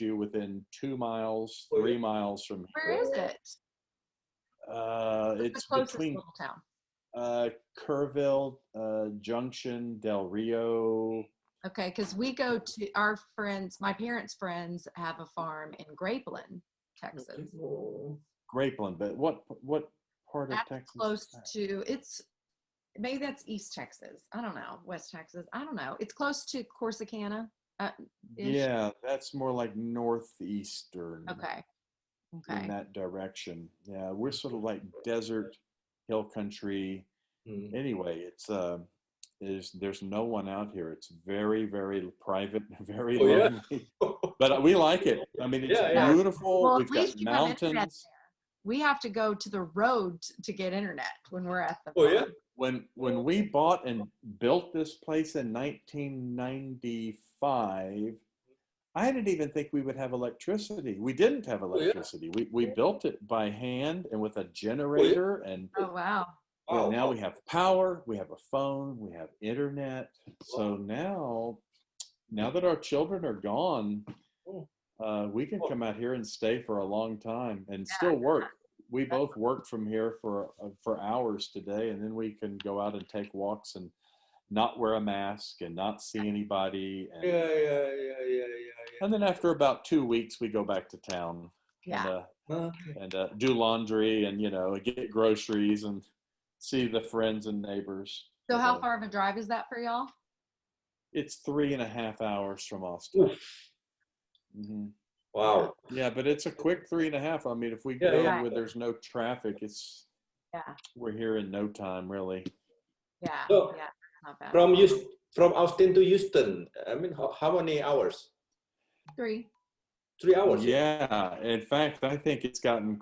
you within 2 miles, Oh, 3 miles from Where here. is it? It's the closest between little town. Kerrville, Junction, Del Rio. Okay, because we go to our friends, my parents' friends have a farm in Grapeland, Texas. Oh. Grapeland, but what part of That's Texas? close to, maybe that's East Texas. I don't know. West Texas. I don't know. It's close to Corsicana. Yeah, that's more like northeastern. Okay. In that direction. Yeah, we're sort of like desert, hill country. Anyway, it's there's no one out here. It's very, very private, very lonely. But we like it. I mean, it's beautiful. Well, We've at least got you have internet mountains. there. We have to go to the road to get internet when we're at the Oh, yeah? When we bought and built this place in 1995, I didn't even think we would have electricity. We didn't have electricity. We built it by hand and with a generator. And oh, wow. now we have power, we have a phone, we have internet. So now that our children are gone, we can come out here and stay for a long time and still work. We both work from here for hours today, and then we can go out and take walks and not wear a mask and not see anybody. And, and then after about 2 weeks, we go back to town and do laundry and, get groceries and see the friends and neighbors. So how far of a drive is that for y'all? It's 3.5 hours from Austin. Mm-hmm. Wow. Yeah, but it's a quick 3.5. I mean, if we go where there's no traffic, we're here in no time, really. Yeah. So, not bad. From Austin to Houston, I mean, how many hours? 3 hours. Yeah. In fact, I think it's gotten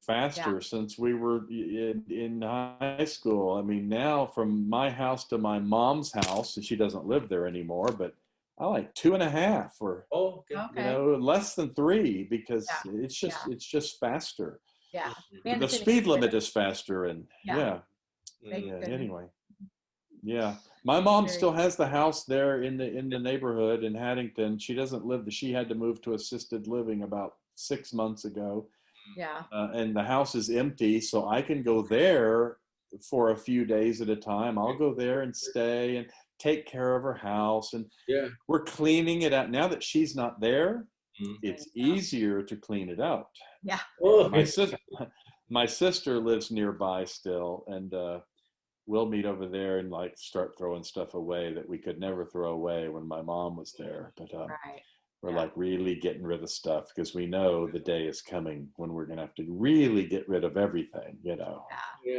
faster since we were in high school. I mean, now from my house to my mom's house, and she doesn't live there anymore, but I like 2.5 or less than 3 because it's just faster. Yeah. The speed limit is faster and anyway. Yeah. My mom still has the house there in the neighborhood in Haddington. She doesn't live there. She had to move to assisted living about 6 months ago. Yeah. And the house is empty, so I can go there for a few days at a time. I'll go there and stay and take care of her house. And we're cleaning it out. Now that she's not there, it's easier to clean it out. Yeah. My sister lives nearby still, and we'll meet over there and like start throwing stuff away that we could never throw away when my mom was there. But we're like really getting rid of stuff because we know the day is coming when we're going to have to really get rid of everything,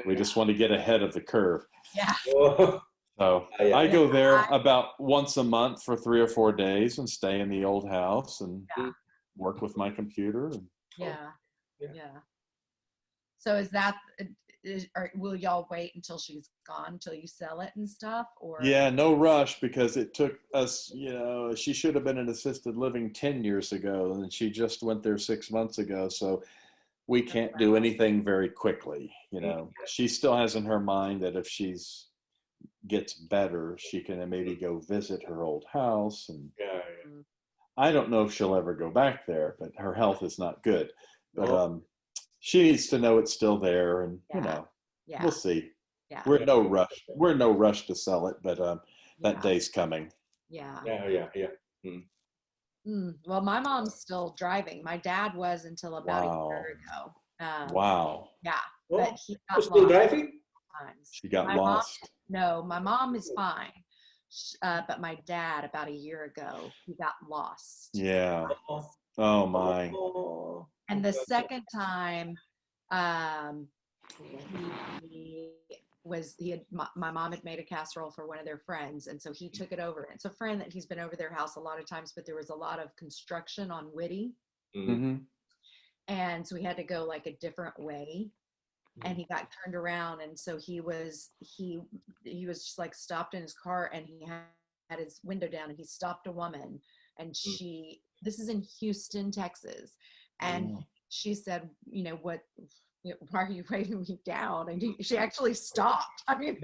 we just want to get ahead of the curve. Yeah. So I go there about once a month for 3 or 4 days and stay in the old house and work with my computer. Yeah. So will y'all wait until she's gone till you sell it and stuff, or? Yeah, no rush because it took us, she should have been in assisted living 10 years ago and she just went there 6 months ago. So we can't do anything very quickly. She still has in her mind that if she's gets better, she can maybe go visit her old house. And I don't know if she'll ever go back there, but her health is not good. But she needs to know it's still there, and we'll see. Yeah. We're in no rush to sell it, but that day's coming. Yeah. Mm. Well, my mom's still driving. My dad was until about a year ago. Wow. Yeah, but he got still driving. She got lost. My mom is fine. But my dad, about a year ago, he got lost. Yeah. Oh my. And the second time, my mom had made a casserole for one of their friends, and so he took it over. It's a friend that he's been over their house a lot of times, but there was a lot of construction on Whitty, and so we had to go like a different way. And he got turned around, and so he was just like stopped in his car, and he had his window down, and he stopped a woman, and this is in Houston, Texas, and she said, why are you waving me down? And she actually stopped. I mean,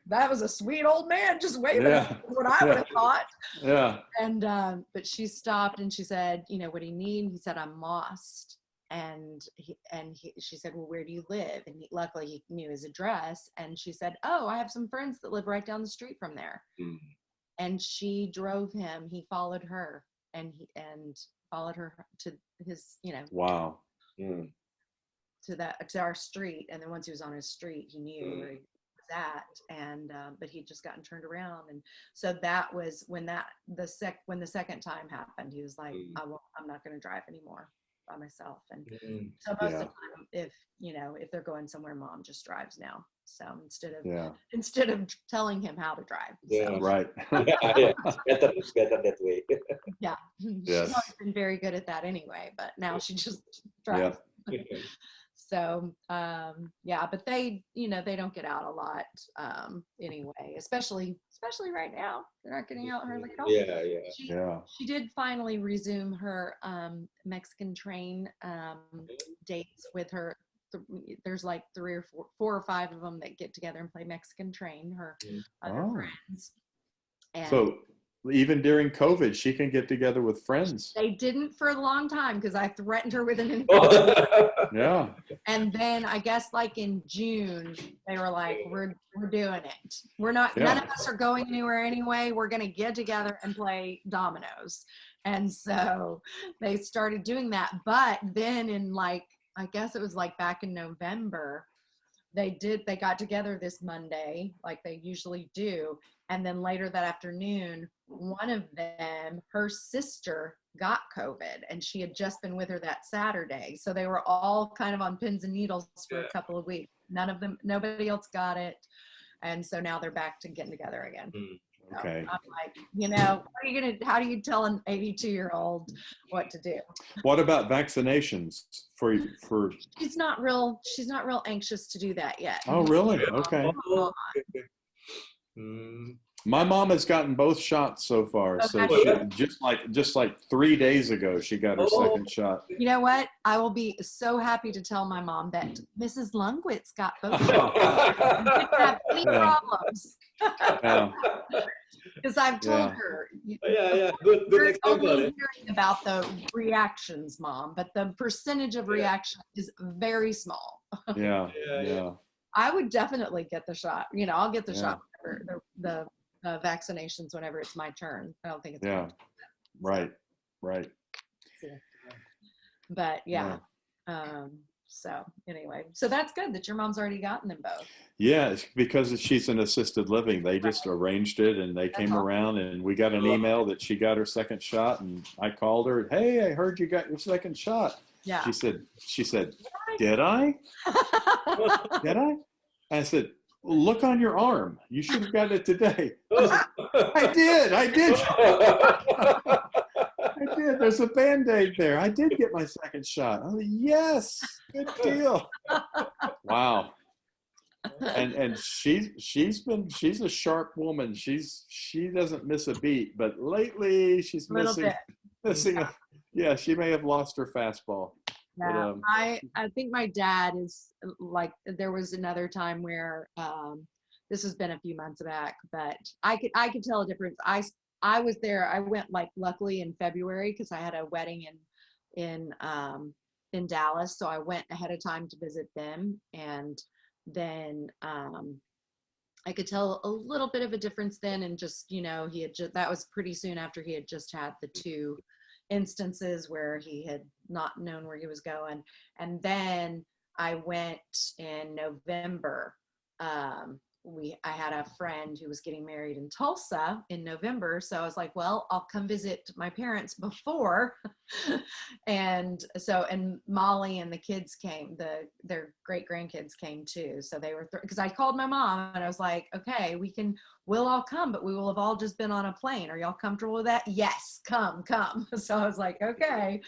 that was a sweet old man just waving at me, what I would have thought. Yeah. And but she stopped and she said, what do you need? He said, I'm lost. And she said, well, where do you live? And luckily he knew his address. And she said, oh, I have some friends that live right down the street from there. And she drove him. He followed her, and followed her to his, Wow. to our street. And then once he was on his street, he knew where he was at. And but he'd just gotten turned around. And so that was when the second time happened. He was like, I'm not going to drive anymore by myself. And so most of the time, if they're going somewhere, mom just drives now. So instead of telling him how to drive. So. Right. It's better that way. Yeah. Yes. She's always been very good at that anyway, but now she just drives. So but they they don't get out a lot anyway, especially right now. They're not getting out hardly at all. She did finally resume her Mexican train dates with her. There's like 3 or 4 or 5 of them that get together and play Mexican train, her other friends. And so even during COVID, she can get together with friends. they didn't for a long time because I threatened her with an Yeah. And then I guess like in June, they were like, we're doing it. We're not, none of us are going anywhere anyway. We're going to get together and play dominoes. And so they started doing that. But then in like, I guess it was like back in November, they got together this Monday, like they usually do. And then later that afternoon, one of them, her sister, got COVID, and she had just been with her that Saturday. So they were all kind of on pins and needles for a couple of weeks. Nobody else got it. And so now they're back to getting together again. Okay. So I'm like, how do you tell an 82-year-old what to do? What about vaccinations for? She's not real anxious to do that yet. Oh, really? Okay. My mom has gotten both shots so far. So just like 3 days ago, she got her second shot. You know what? I will be so happy to tell my mom that Mrs. Lungwitz got both shots. Didn't have any problems. Because I've told her. Good We're only example. hearing about the reactions, Mom, but the percentage of reaction is very small. Yeah. I would definitely get the shot. I'll get the shot for the vaccinations whenever it's my turn. I don't think it's my turn. Right. But so anyway, so that's good that your mom's already gotten them both. Yeah, it's because she's in assisted living. They just arranged it, and they came around, and we got an email that she got her second shot, and I called her. Hey, I heard you got your second shot. Yeah. She said, did I? Did I? I said, look on your arm. You should have gotten it today. I did. I did. There's a Band-Aid there. I did get my second shot. Oh, yes. Good deal. Wow. And she's a sharp woman. She doesn't miss a beat, but lately she's missing. Yeah, she may have lost her fastball. Yeah, but, I think my dad is like, there was another time where this has been a few months back, but I could tell a difference. I was there. I went like luckily in February because I had a wedding in Dallas, so I went ahead of time to visit them, and then I could tell a little bit of a difference then, and just that was pretty soon after he had just had the 2 instances where he had not known where he was going. And then I went in November. I had a friend who was getting married in Tulsa in November. So I was like, well, I'll come visit my parents before. and Molly and the kids came, their great grandkids came too. So they were, because I called my mom and I was like, okay, we'll all come, but we will have all just been on a plane. Are y'all comfortable with that? Yes, come. So I was like, okay.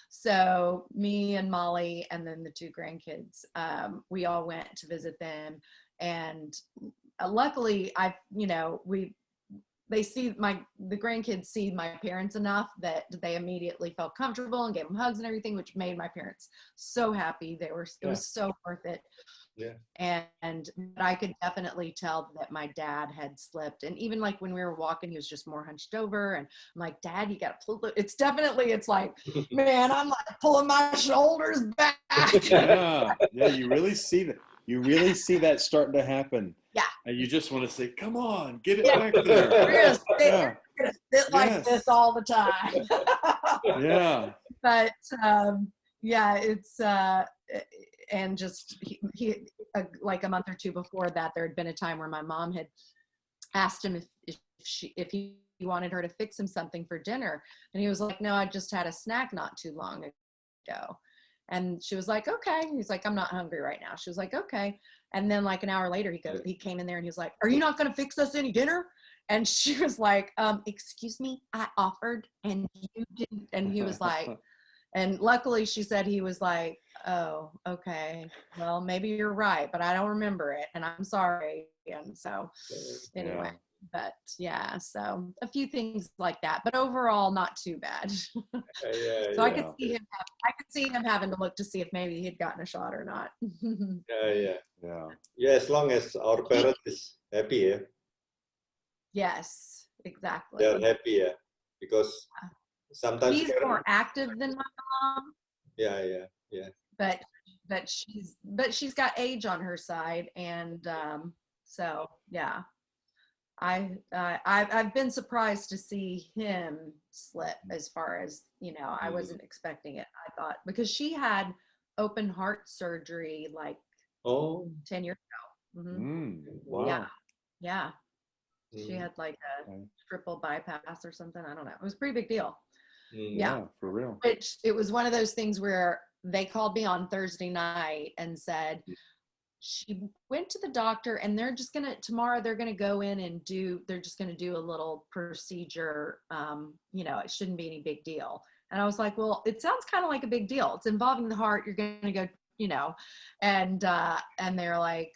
So me and Molly and then the 2 grandkids, we all went to visit them. And luckily the grandkids see my parents enough that they immediately felt comfortable and gave them hugs and everything, which made my parents so happy. It was so worth it. Yeah. And I could definitely tell that my dad had slipped. And even like when we were walking, he was just more hunched over. And I'm like, Dad, you got to pull it's like, man, I'm like pulling my shoulders back. Yeah. You really see that. You really see that starting to happen. Yeah. And you just want to say, come on, get it back there. We're gonna sit like this all the time. Yeah. But it's and just he like a month or two before that, there had been a time where my mom had asked him if he wanted her to fix him something for dinner, and he was like, no, I just had a snack not too long ago. And she was like, okay. He's like, I'm not hungry right now. She was like, okay. And then like an hour later, he came in there and he was like, are you not going to fix us any dinner? And she was like, excuse me, I offered and you didn't. And he was like, and luckily she said he was like, oh, okay, well, maybe you're right, but I don't remember it and I'm sorry. And so anyway, but yeah, so a few things like that, but overall not too bad. So I could see him having to look to see if maybe he had gotten a shot or not. Yeah, as long as our parents is happy, yeah. Yes, exactly. They're happy, yeah, because sometimes he's more active than my mom. Yeah. But she's got age on her side, and so yeah, I've been surprised to see him slip as far as, I wasn't expecting it. I thought because she had open heart surgery like 10 years ago. Wow. Yeah. She had like a triple bypass or something. I don't know. It was a pretty big deal. Yeah, for real. Which it was one of those things where they called me on Thursday night and said she went to the doctor and tomorrow they're going to go in and they're just going to do a little procedure. It shouldn't be any big deal. And I was like, well, it sounds kind of like a big deal. It's involving the heart. You're going to go, and they're like,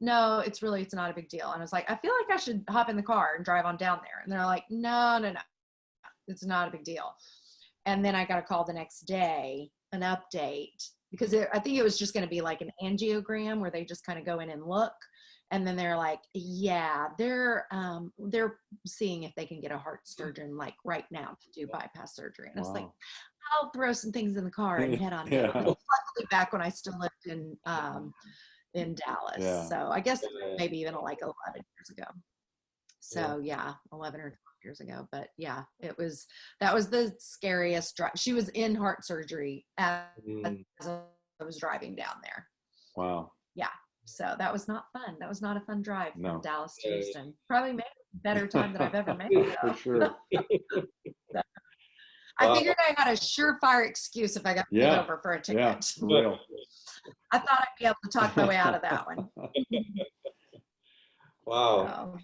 no, it's not a big deal. And I was like, I feel like I should hop in the car and drive on down there. And they're like, no, it's not a big deal. And then I got a call the next day, an update, because I think it was just going to be like an angiogram where they just kind of go in and look. And then they're like, yeah, they're seeing if they can get a heart surgeon like right now to do bypass surgery. And I was like, I'll throw some things in the car and head on down. Luckily back when I still lived in Dallas. Yeah. So I guess maybe even like 11 years ago. So yeah, 11 or 12 years ago. But yeah, that was the scariest drive. She was in heart surgery as I was driving down there. Wow. Yeah. So that was not fun. That was not a fun drive from Dallas to Yeah. Houston. Probably made a better time than I've ever made. For sure. So, I figured I had a surefire excuse if I got pulled over for a ticket. Yeah, for real. I thought I'd be able to talk my way out of that one. Wow.